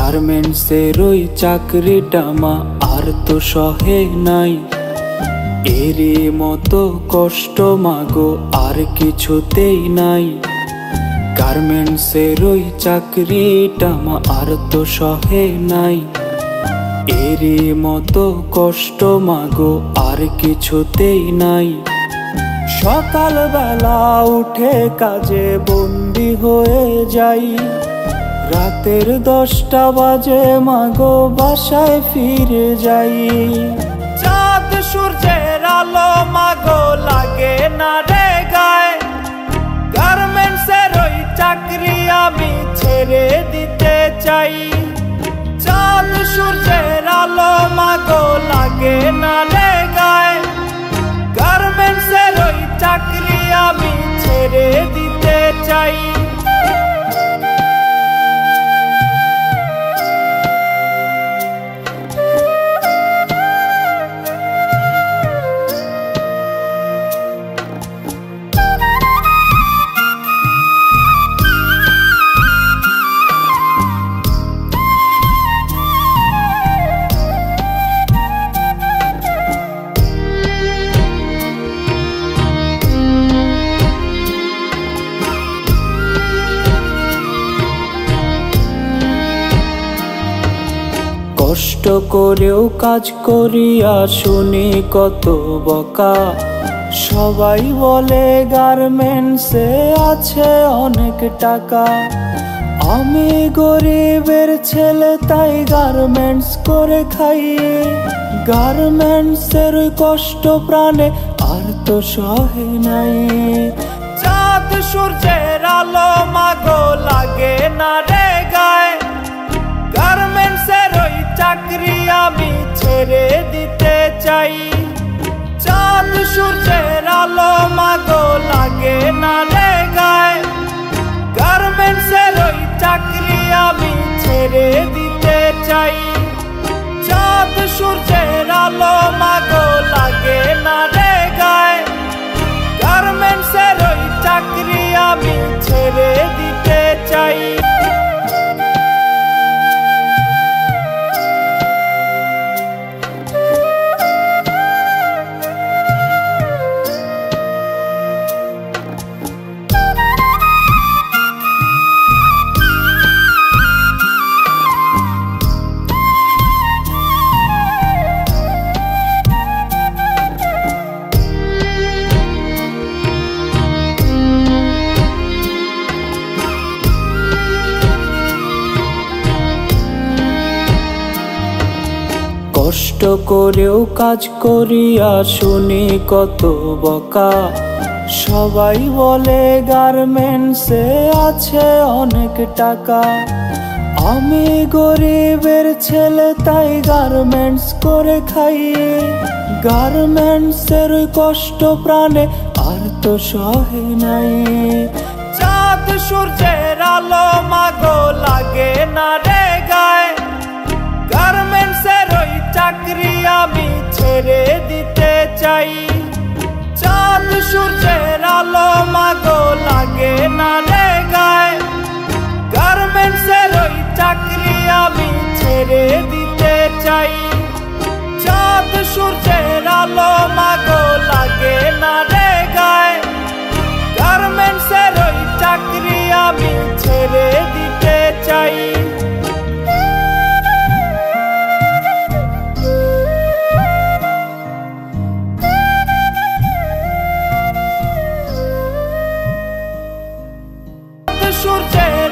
গার্মেন্টসের ওই চাকরিটা মা আর তো সহে নাই, এরই মতো কষ্ট মাগো আর কিছুতেই নাই। গার্মেন্টসের ওই চাকরিটা মা আর তো সহে নাই, এরই মতো কষ্ট মাগো আর কিছুতেই নাই। সকালবেলা উঠে কাজে বন্দি হয়ে যাই, রাতের 10টা বাজে মাগো বাসায় ফিরে যাই। চাঁদ সূর্যের আলো মাগো লাগে না রে গায়ে, গার্মেন্টসের ওই চাকরি আমি ছেড়ে দিতে চাই। চাঁদ সূর্যের আলো মাগো লাগে না রে গায়ে, গার্মেন্টসের ওই চাকরি আমি ছেড়ে দিতে চাই। কষ্ট করেও কাজ করিয়া শুনি কত বকা, সবাই বলে গার্মেন্টসে আছে অনেক টাকা। আমি গরিবের ছেলে তাই গার্মেন্টস করে খাই, গার্মেন্টসের কষ্ট প্রাণে আর তো সহে নাই। চাঁদ সূর্যের আলো মাগো লাগে না রে গায়ে, গার্মেন্টসের ওই চাকরি আমি ছেড়ে দিতে চাই। চাঁদ সূর্যের আলো মাগো লাগে না রে গায়ে, গার্মেন্টসের ওই চাকরি আমি ছেড়ে দিতে চাই। চাঁদ সূর্যের আলো মাগো লাগে না রে গায়ে, গার্মেন্টসের ওই চাকরি আমি ছেড়ে দিতে চাই। কষ্ট করেও কাজ করিয়া শুনি কত বকা, সবাই বলে গার্মেন্টসে আছে অনেক টাকা। আমি গরিবের ছেলে তাই গার্মেন্টস করে খাই, গার্মেন্টসের কষ্ট প্রাণে আর তো সহে নাই। চাঁদ সূর্যের আলো মাগো লাগে না রে গায়ে, গার্মেন্টসের ওই চাকরি আমি ছেড়ে দিতে চাই। চাঁদ সূর্যের আলো মাগো লাগে না রে গায়ে, গার্মেন্টসের ওই চাকরি আমি ছেড়ে দিতে চাই। চাঁদ সূর্যের আলো মাগো লাগে না রে গায়ে, গার্মেন্টসের ওই চাকরি আমি ছেড়ে দিতে চাই। সূর্যের